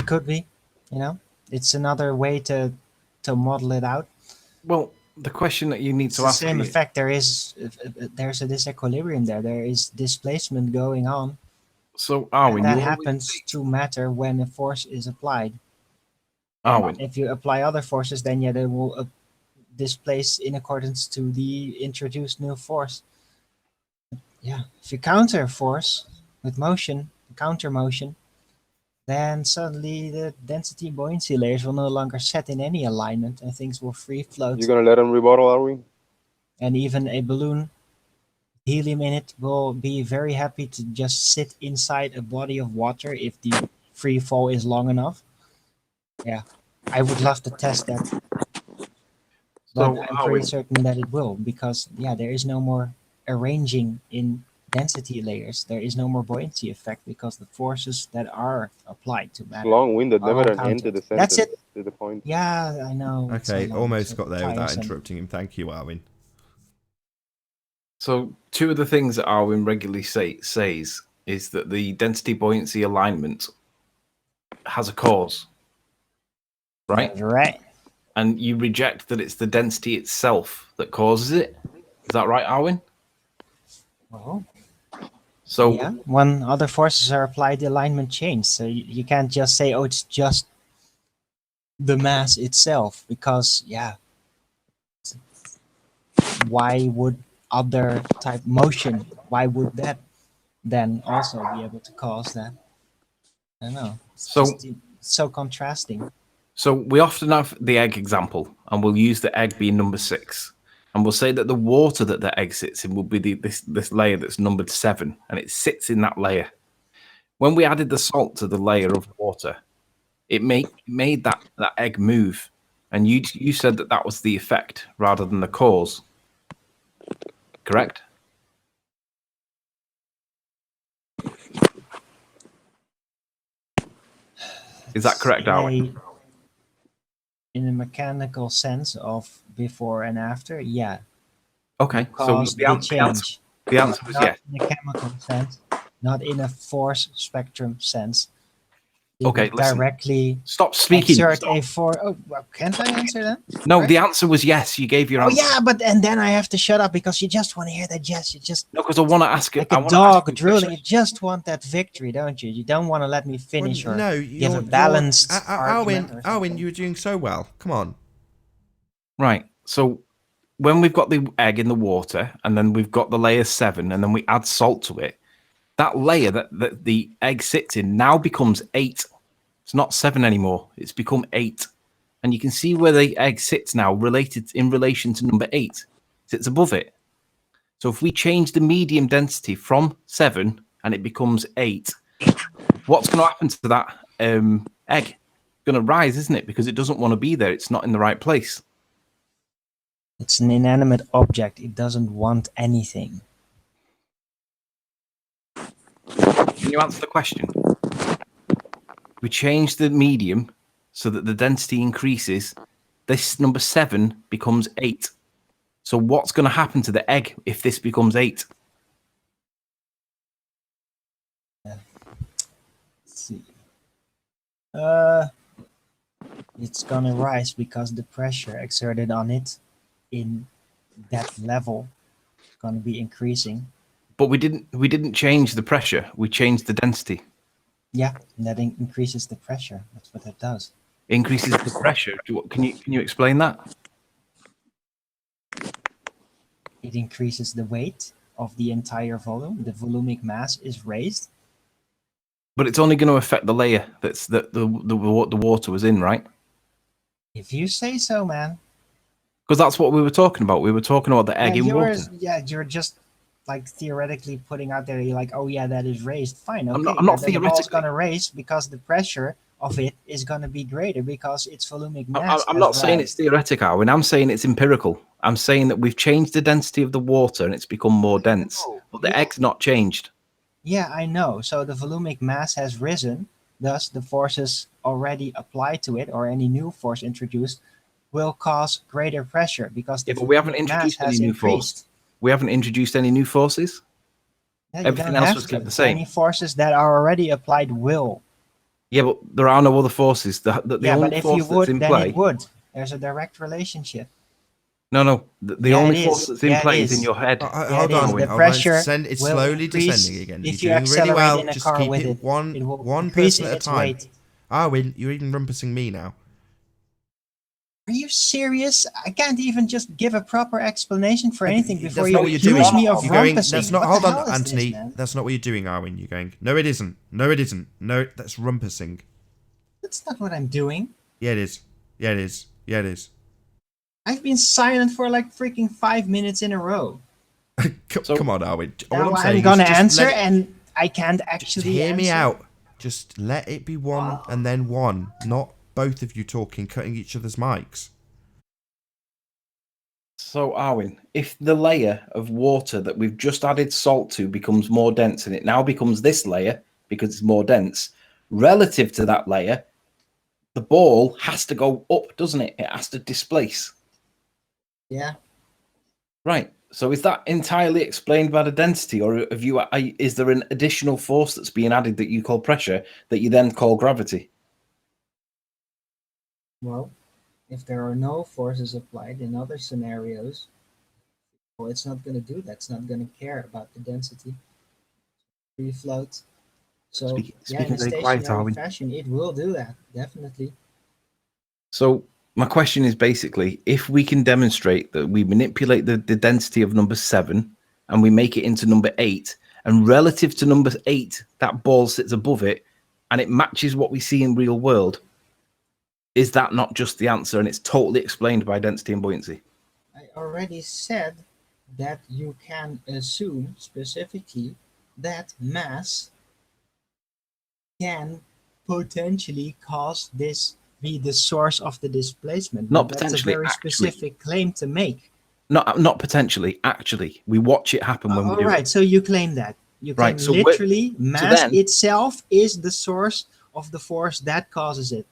could be. It's another way to model it out. Well, the question that you need It's to the ask same is, effect. There's a disequilibrium there. There is displacement going on. so And Arwin, that you happens to matter when a force is applied. Arwin, If you apply other forces, then they will displace in accordance to the introduced new force. Yeah, if you counter force with motion, counter motion, then suddenly the density buoyancy layers will no longer set in any alignment, and things will free float. You gonna let him rebuttal, are we? And even a balloon, helium in it, will be very happy to just sit inside a body of water if the free fall is long enough. Yeah, I would love to test that, but So, I'm are pretty we? certain that it will, because yeah, there is no more arranging in density layers. There is no more buoyancy effect because the forces that are applied to It's matter long-winded, are never all an end to counted. the That's sentence. it. To the point. Yeah, I know. It's so Okay, long, almost so got there without tiresome. interrupting him. Thank you, Arwin. So, two of the things that Arwin regularly says is that the density buoyancy alignment has a cause, right? That's right. And you reject that it's the density itself that causes it. Is that right, Arwin? Well, So, yeah, when other forces are applied, the alignment changes. So you can't just say, oh, it's just the mass itself, because yeah, why would other type motion, why would that then also be able to cause that? I don't know. It's So- just so contrasting. So we often have the egg example, and we'll use the egg being number 6, and we'll say that the water that the egg sits in will be this layer that's numbered 7, and it sits in that layer. When we added the salt to the layer of water, it made that egg move, and you said that that was the effect rather than the cause. Correct? Is that correct, Darwin? In a mechanical sense of before and after, yeah, Okay. So caused the change. the answer was Not yes. in a chemical sense, not in a force spectrum sense. Did Okay, it listen. directly Stop speaking. exert Stop. a force? Oh, well, can't I answer that? No, Right? the answer was yes. You gave your Oh answer. yeah, but and then I have to shut up because you just want to hear that yes. You just No, because I want to ask like I a wanna ask dog you a drooling. question. You just want that victory, don't you? You don't want to let me finish Well, or no, give a you're balanced argument. Arwin. Or Arwin, something. you were doing so well. Come on. Right. So when we've got the egg in the water and then we've got the layer 7 and then we add salt to it, that layer that the egg sits in now becomes 8. It's not 7 anymore. It's become 8. And you can see where the egg sits now related in relation to number 8. It sits above it. So if we change the medium density from 7 and it becomes 8, what's going to happen to that egg? It's going to rise, isn't it? Because it doesn't want to be there. It's not in the right place. It's an inanimate object. It doesn't want anything. Can you answer the question? We change the medium so that the density increases. This number 7 becomes 8. So what's going to happen to the egg if this becomes 8? Let's see. It's gonna rise because the pressure exerted on it in that level is gonna be increasing. But we didn't change the pressure. We changed the density. Yeah, and that increases the pressure. That's what it does. Increases the pressure. Can you explain that? It increases the weight of the entire volume. The volumic mass is raised. But it's only going to affect the layer that the water was in, right? If you say so, man. Because that's what we were talking about. We were talking about the egg in water. You're just like theoretically putting out there. You're like, oh yeah, that is raised. Fine, okay. I'm not then the ball's theoretically. gonna raise because the pressure of it is gonna be greater because its volumic mass. I'm has not saying rise. it's theoretical, Arwin. I'm saying it's empirical. I'm saying that we've changed the density of the water and it's become more dense. But the egg's not changed. Yeah, I know. So the volumic mass has risen. Thus, the forces already applied to it, or any new force introduced, will cause greater pressure because the Yeah, but we haven't volumic mass introduced any has new force. increased. We haven't introduced any new forces. Yeah, you Everything don't else have was to. kept the same. Any forces that are already applied will. Yeah, but there are no other forces. The Yeah, only but if force you that's would, in then play. it would. There's a direct relationship. No. The Yeah, only it force is. that's in Yeah, it play is in is. your head. Yeah, Hold it is. on. The hold pressure on. It's will slowly increase descending again. if You're you doing really accelerate well. in a Just car keep with it it. one It will one increase person at a its time. weight. Arwin, you're even rumpusing me now. Are you serious? I can't even just give a proper explanation for anything before That's you not what you're accuse doing. me of You're going. rumpusing. That's not. What Hold the on, hell is Anthony. this, man? That's not what you're doing, Arwin. You're going. No, it isn't. No, it isn't. No, that's rumpusing. That's not what I'm doing. Yeah, it is. Yeah, it is. Yeah, it is. I've been silent for like freaking 5 minutes in a row. Come on, Arwin. All Now I'm I'm saying gonna is just answer, let it, and I can't just actually hear me answer. out. Just let it be one and then one, not both of you talking, cutting each other's mics. So, Arwin, if the layer of water that we've just added salt to becomes more dense and it now becomes this layer because it's more dense, relative to that layer, the ball has to go up, doesn't it? It has to displace. Yeah. Right. So is that entirely explained by the density, or is there an additional force that's being added that you call pressure that you then call gravity? Well, if there are no forces applied in other scenarios, well, it's not going to do that. It's not going to care about the density. Free float. So, in a very quiet, stationary Arwin. fashion, it will do that, definitely. So my question is basically, if we can demonstrate that we manipulate the density of number 7 and we make it into number 8, and relative to number 8, that ball sits above it and it matches what we see in real world, is that not just the answer and it's totally explained by density and buoyancy? I already said that you can assume specifically that mass can potentially cause this be the source of the displacement. Not But that's a potentially, very actually. specific claim to make. Not potentially, actually. We watch it happen when we All do right, it. so you claim that. You claim Right, so literally mass then- itself is the source of the force that causes it.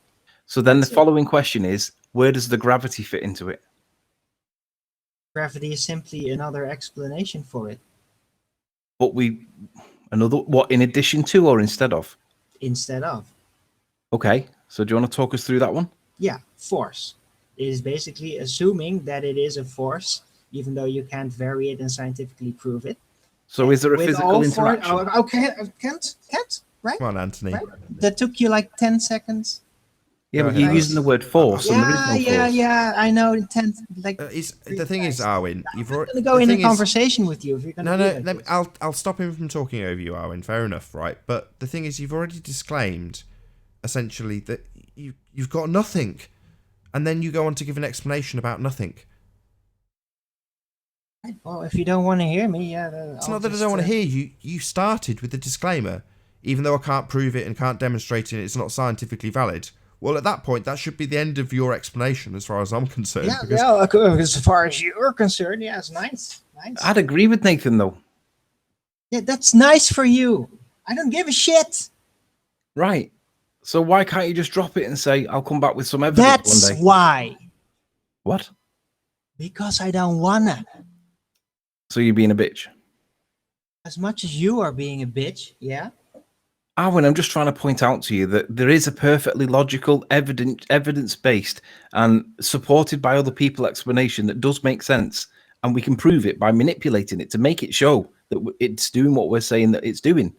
So then That's the it. following question is, where does the gravity fit into it? Gravity is simply another explanation for it, But what, in addition to or instead of? instead of. Okay, so do you want to talk us through that one? Yeah, force. It is basically assuming that it is a force, even though you can't vary it and scientifically prove it. So is there a With physical all interaction? Okay, can't, right? Come on, Anthony. Right? That took you like 10 seconds. Yeah, Go but you're ahead. using the word force, and there is no force. Yeah, I know. 10, like The thing is, Arwin, you've I'm already. going to go in a conversation with you if you're going to No, do no. like Let me, this. I'll stop him from talking over you, Arwin. Fair enough, right? But the thing is, you've already disclaimed, essentially, that you've got nothing, and then you go on to give an explanation about nothing. Well, if you don't want to hear me, It's not that I don't want to hear you. You started with the disclaimer, even though I can't prove it and can't demonstrate it. It's not scientifically valid. Well, at that point, that should be the end of your explanation, as far as I'm concerned. As far as you're concerned, yeah, it's nice. I'd agree with Nathan, though. Yeah, that's nice for you. I don't give a shit. Right. So why can't you just drop it and say, I'll come back with some evidence That's one day? why. What? Because I don't wanna. So you're being a bitch? As much as you are being a bitch, yeah? Arwin, I'm just trying to point out to you that there is a perfectly logical, evidence-based and supported by other people explanation that does make sense. And we can prove it by manipulating it to make it show that it's doing what we're saying that it's doing.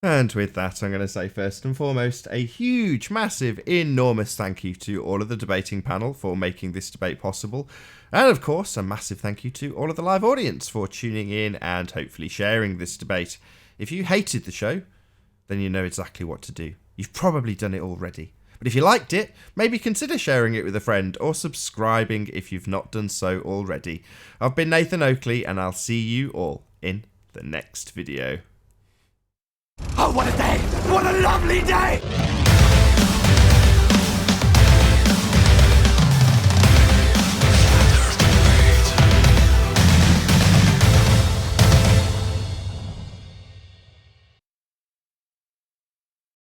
And with that, I'm going to say first and foremost, a huge, massive, enormous thank you to all of the debating panel for making this debate possible. And of course, a massive thank you to all of the live audience for tuning in and hopefully sharing this debate. If you hated the show, then you know exactly what to do. You've probably done it already. But if you liked it, maybe consider sharing it with a friend or subscribing if you've not done so already. I've been Nathan Oakley, and I'll see you all in the next video. Oh, what a day! What a lovely day!